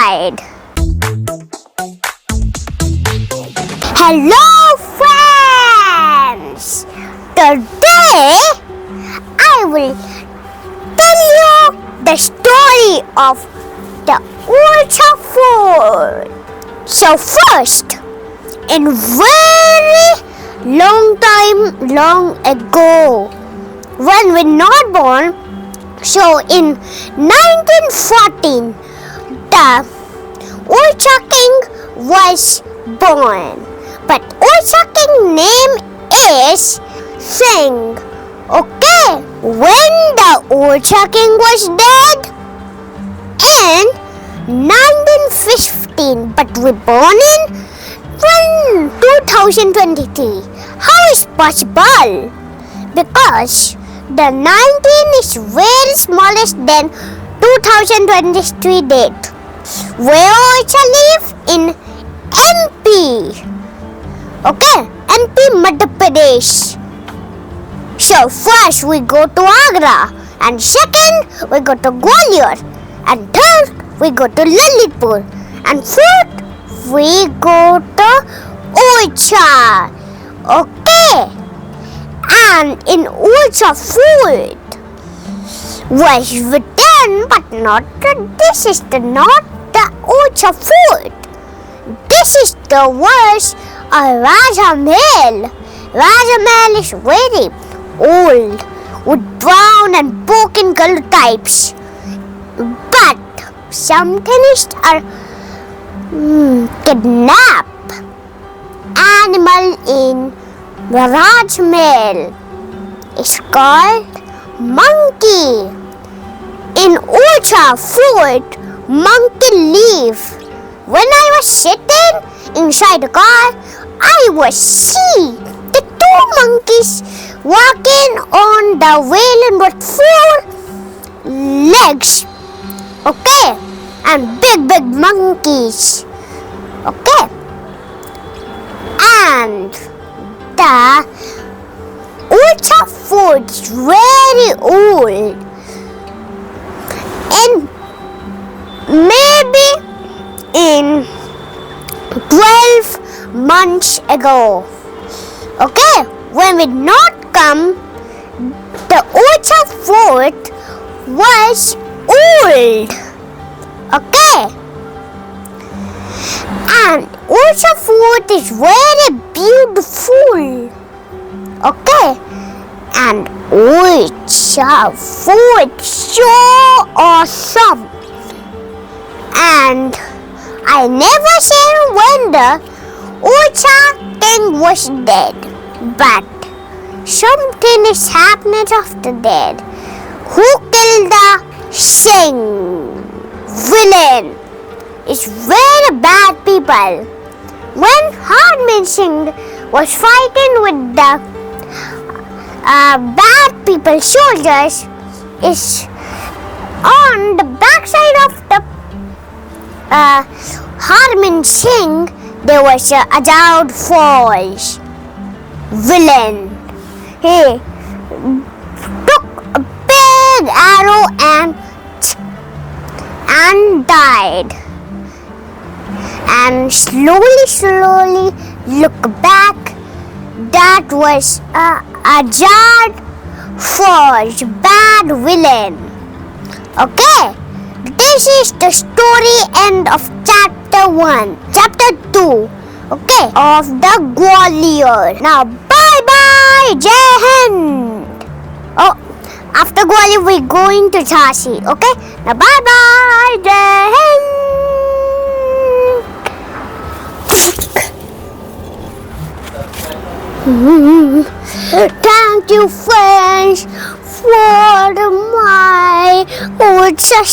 died. Hello friends! Today I will tell you the story of the Orchha Fort. So first, in very long ago, when we're not born, so in 1914, the Orchha King was born. But Orchha King name is Singh. Okay, when the Orchha King was dead in 1915, but we born in 2023. How is possible? Because the 19 is very smallest than 2023 date. We also live in MP. Okay, MP Madhya Pradesh. So first we go to Agra, and second we go to Gwalior, and third we go to Lalitpur, and fourth we go to Orchha. Okay, and in Orchha Fort was written, but not this is not the Orchha Fort. This is the verse of Raja Mahal. Raja Mahal is very old with brown and broken color types, but some tourists are kidnap animal in the Raj Mahal. It's called monkey. In Orchha Fort, monkey live. When I was sitting inside the car, I was see the two monkeys walking on the railing with four legs. Okay, and big monkeys. Okay, and the Orchha Fort is very old, and maybe in 12 months ago. Okay, when we not come, the Orchha Fort was old. Okay, and Orchha Fort is very beautiful. Okay, and Orchha Fort so awesome. And I never seen when the Orchha King was dead, but something is happening after that. Who killed the Singh? Villain. It's very bad people. When Harman Singh was fighting with the bad people, soldiers, is on the backside of the Harman Singh, there was a Ajad Falls villain. He took a big arrow and died. And slowly look back, that was Ajad Falls bad villain. Okay, this is the story end of chapter 1. Chapter 2, okay, of the Gwalior. Now bye Jai Hind. Oh, after Gwalior we're going to Jhansi. Okay, now bye Jai Hind. Thank you friends for my Orchha